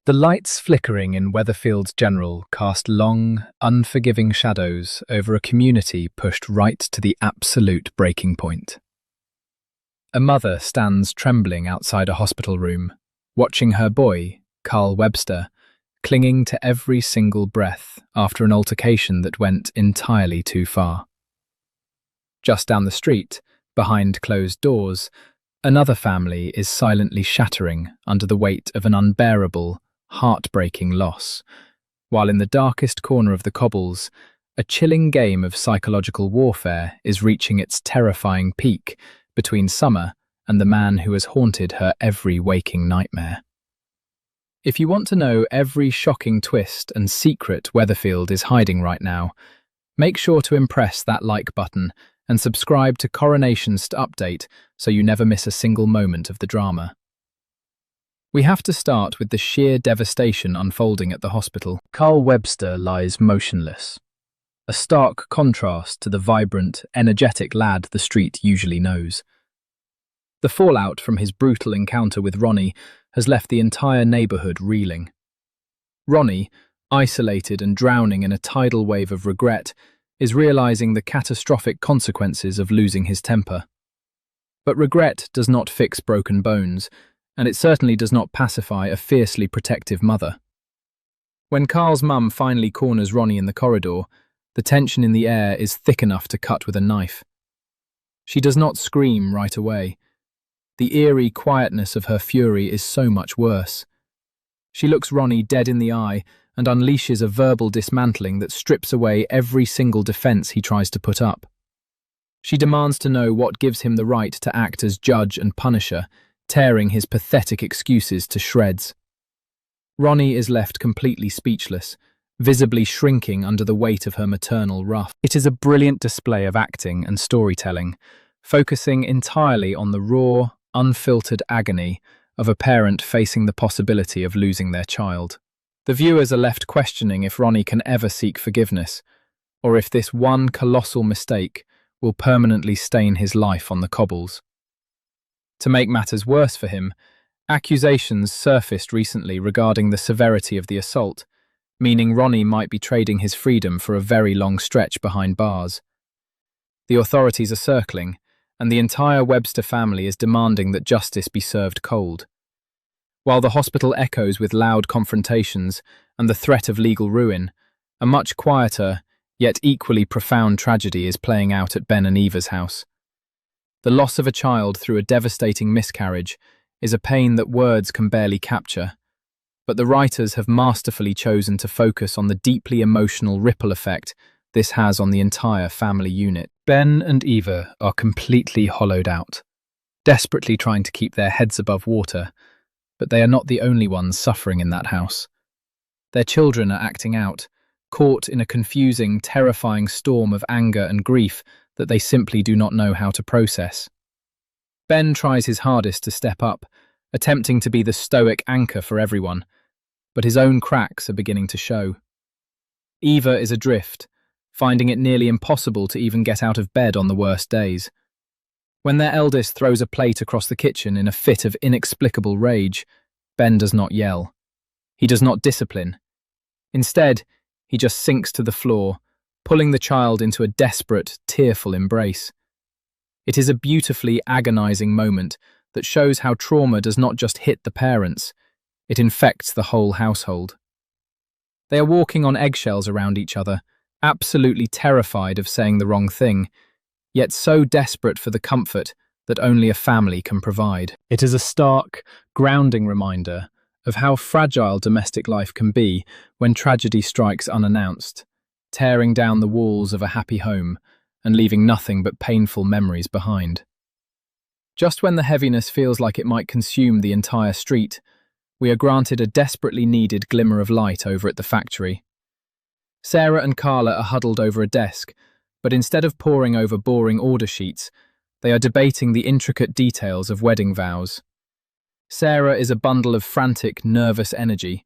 The lights flickering in Weatherfield's General cast long, unforgiving shadows over a community pushed right to the absolute breaking point. A mother stands trembling outside a hospital room, watching her boy, Carl Webster, clinging to every single breath after an altercation that went entirely too far. Just down the street, behind closed doors, another family is silently shattering under the weight of an unbearable, heartbreaking loss, while in the darkest corner of the cobbles, a chilling game of psychological warfare is reaching its terrifying peak between Summer and the man who has haunted her every waking nightmare. If you want to know every shocking twist and secret Weatherfield is hiding right now, make sure to impress that like button and subscribe to CoronationST Update so you never miss a single moment of the drama. We have to start with the sheer devastation unfolding at the hospital. Carl Webster lies motionless, a stark contrast to the vibrant, energetic lad the street usually knows. The fallout from his brutal encounter with Ronnie has left the entire neighbourhood reeling. Ronnie, isolated and drowning in a tidal wave of regret, is realising the catastrophic consequences of losing his temper. But regret does not fix broken bones, and it certainly does not pacify a fiercely protective mother. When Carl's mum finally corners Ronnie in the corridor, the tension in the air is thick enough to cut with a knife. She does not scream right away. The eerie quietness of her fury is so much worse. She looks Ronnie dead in the eye and unleashes a verbal dismantling that strips away every single defence he tries to put up. She demands to know what gives him the right to act as judge and punisher, tearing his pathetic excuses to shreds. Ronnie is left completely speechless, visibly shrinking under the weight of her maternal wrath. It is a brilliant display of acting and storytelling, focusing entirely on the raw, unfiltered agony of a parent facing the possibility of losing their child. The viewers are left questioning if Ronnie can ever seek forgiveness, or if this one colossal mistake will permanently stain his life on the cobbles. To make matters worse for him, accusations surfaced recently regarding the severity of the assault, meaning Ronnie might be trading his freedom for a very long stretch behind bars. The authorities are circling, and the entire Webster family is demanding that justice be served cold. While the hospital echoes with loud confrontations and the threat of legal ruin, a much quieter, yet equally profound tragedy is playing out at Ben and Eva's house. The loss of a child through a devastating miscarriage is a pain that words can barely capture, but the writers have masterfully chosen to focus on the deeply emotional ripple effect this has on the entire family unit. Ben and Eva are completely hollowed out, desperately trying to keep their heads above water, but they are not the only ones suffering in that house. Their children are acting out, caught in a confusing, terrifying storm of anger and grief that they simply do not know how to process. Ben tries his hardest to step up, attempting to be the stoic anchor for everyone, but his own cracks are beginning to show. Eva is adrift, finding it nearly impossible to even get out of bed on the worst days. When their eldest throws a plate across the kitchen in a fit of inexplicable rage, Ben does not yell. He does not discipline. Instead, he just sinks to the floor, pulling the child into a desperate, tearful embrace. It is a beautifully agonizing moment that shows how trauma does not just hit the parents, it infects the whole household. They are walking on eggshells around each other, absolutely terrified of saying the wrong thing, yet so desperate for the comfort that only a family can provide. It is a stark, grounding reminder of how fragile domestic life can be when tragedy strikes unannounced, tearing down the walls of a happy home and leaving nothing but painful memories behind. Just when the heaviness feels like it might consume the entire street, we are granted a desperately needed glimmer of light over at the factory. Sarah and Carla are huddled over a desk, but instead of poring over boring order sheets, they are debating the intricate details of wedding vows. Sarah is a bundle of frantic, nervous energy,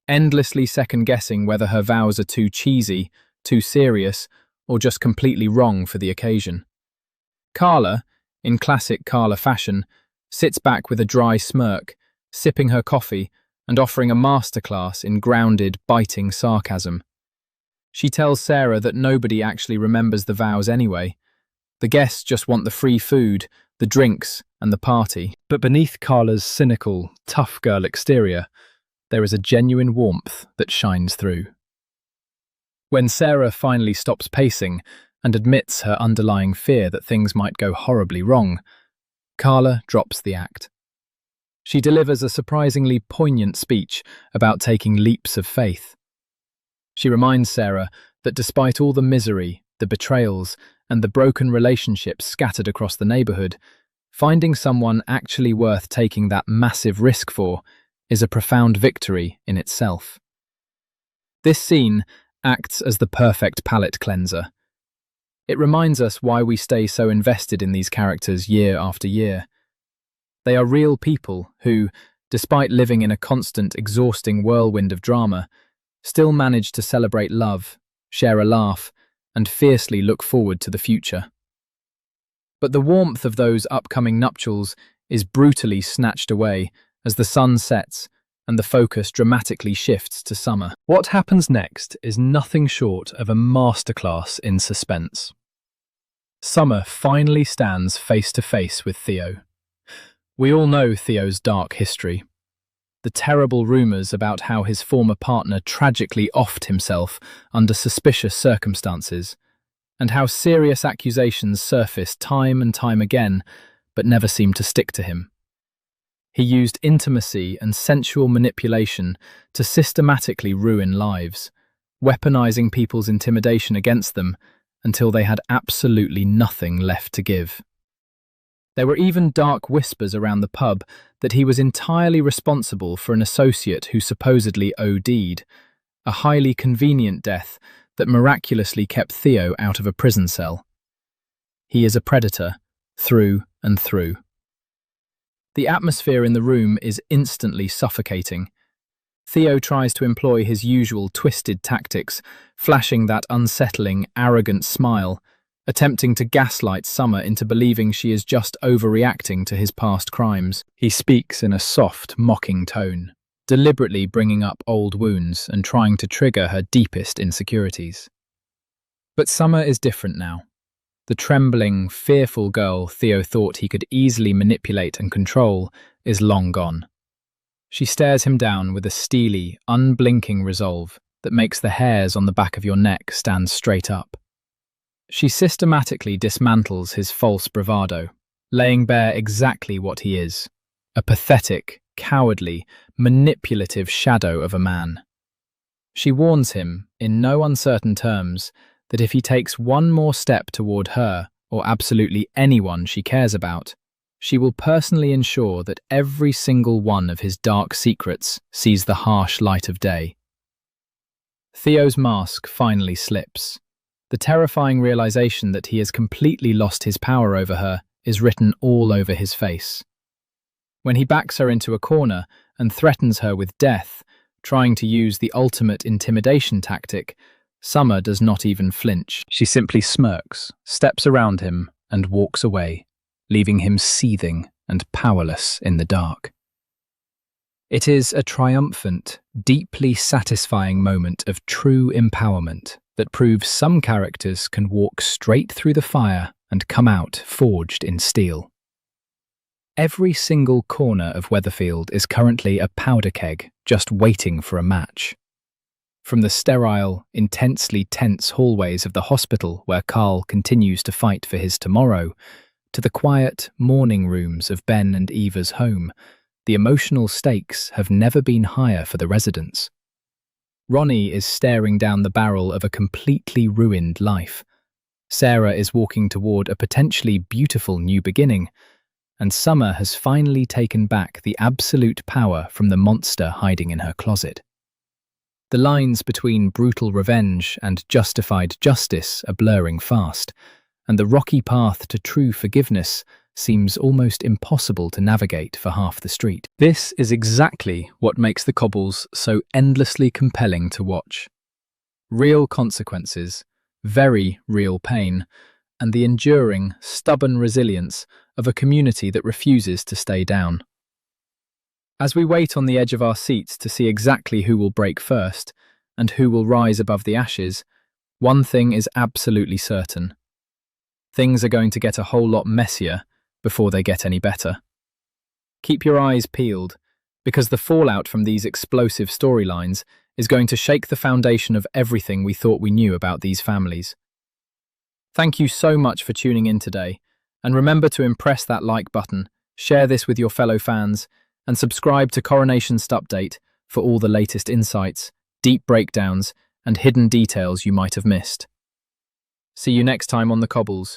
endlessly second-guessing whether her vows are too cheesy, too serious, or just completely wrong for the occasion. Carla, in classic Carla fashion, sits back with a dry smirk, sipping her coffee and offering a masterclass in grounded, biting sarcasm. She tells Sarah that nobody actually remembers the vows anyway. The guests just want the free food, the drinks, and the party. But beneath Carla's cynical, tough girl exterior, there is a genuine warmth that shines through. When Sarah finally stops pacing and admits her underlying fear that things might go horribly wrong, Carla drops the act. She delivers a surprisingly poignant speech about taking leaps of faith. She reminds Sarah that despite all the misery, the betrayals, and the broken relationships scattered across the neighborhood, finding someone actually worth taking that massive risk for is a profound victory in itself. This scene acts as the perfect palate cleanser. It reminds us why we stay so invested in these characters year after year. They are real people who, despite living in a constant, exhausting whirlwind of drama, still manage to celebrate love, share a laugh, and fiercely look forward to the future. But the warmth of those upcoming nuptials is brutally snatched away as the sun sets and the focus dramatically shifts to summer. What happens next is nothing short of a masterclass in suspense. Summer finally stands face to face with Theo. We all know Theo's dark history. The terrible rumours about how his former partner tragically offed himself under suspicious circumstances, and how serious accusations surfaced time and time again, but never seemed to stick to him. He used intimacy and sensual manipulation to systematically ruin lives, weaponizing people's intimidation against them until they had absolutely nothing left to give. There were even dark whispers around the pub that he was entirely responsible for an associate who supposedly OD'd, a highly convenient death that miraculously kept Theo out of a prison cell. He is a predator, through and through. The atmosphere in the room is instantly suffocating. Theo tries to employ his usual twisted tactics, flashing that unsettling, arrogant smile, attempting to gaslight Summer into believing she is just overreacting to his past crimes. He speaks in a soft, mocking tone, deliberately bringing up old wounds and trying to trigger her deepest insecurities. But Summer is different now. The trembling, fearful girl Theo thought he could easily manipulate and control is long gone. She stares him down with a steely, unblinking resolve that makes the hairs on the back of your neck stand straight up. She systematically dismantles his false bravado, laying bare exactly what he is: a pathetic, cowardly, manipulative shadow of a man. She warns him, in no uncertain terms, that if he takes one more step toward her or absolutely anyone she cares about, she will personally ensure that every single one of his dark secrets sees the harsh light of day. Theo's mask finally slips. The terrifying realization that he has completely lost his power over her is written all over his face. When he backs her into a corner and threatens her with death, trying to use the ultimate intimidation tactic, Summer does not even flinch. She simply smirks, steps around him, and walks away, leaving him seething and powerless in the dark. It is a triumphant, deeply satisfying moment of true empowerment that proves some characters can walk straight through the fire and come out forged in steel. Every single corner of Weatherfield is currently a powder keg just waiting for a match. From the sterile, intensely tense hallways of the hospital where Carl continues to fight for his tomorrow, to the quiet morning rooms of Ben and Eva's home, the emotional stakes have never been higher for the residents. Ronnie is staring down the barrel of a completely ruined life. Sarah is walking toward a potentially beautiful new beginning, and Summer has finally taken back the absolute power from the monster hiding in her closet. The lines between brutal revenge and justified justice are blurring fast, and the rocky path to true forgiveness seems almost impossible to navigate for half the street. This is exactly what makes the Cobbles so endlessly compelling to watch. Real consequences, very real pain, and the enduring, stubborn resilience of a community that refuses to stay down. As we wait on the edge of our seats to see exactly who will break first and who will rise above the ashes, one thing is absolutely certain. Things are going to get a whole lot messier before they get any better. Keep your eyes peeled, because the fallout from these explosive storylines is going to shake the foundation of everything we thought we knew about these families. Thank you so much for tuning in today, and remember to impress that like button, share this with your fellow fans, and subscribe to CoronationST Update for all the latest insights, deep breakdowns, and hidden details you might have missed. See you next time on the cobbles.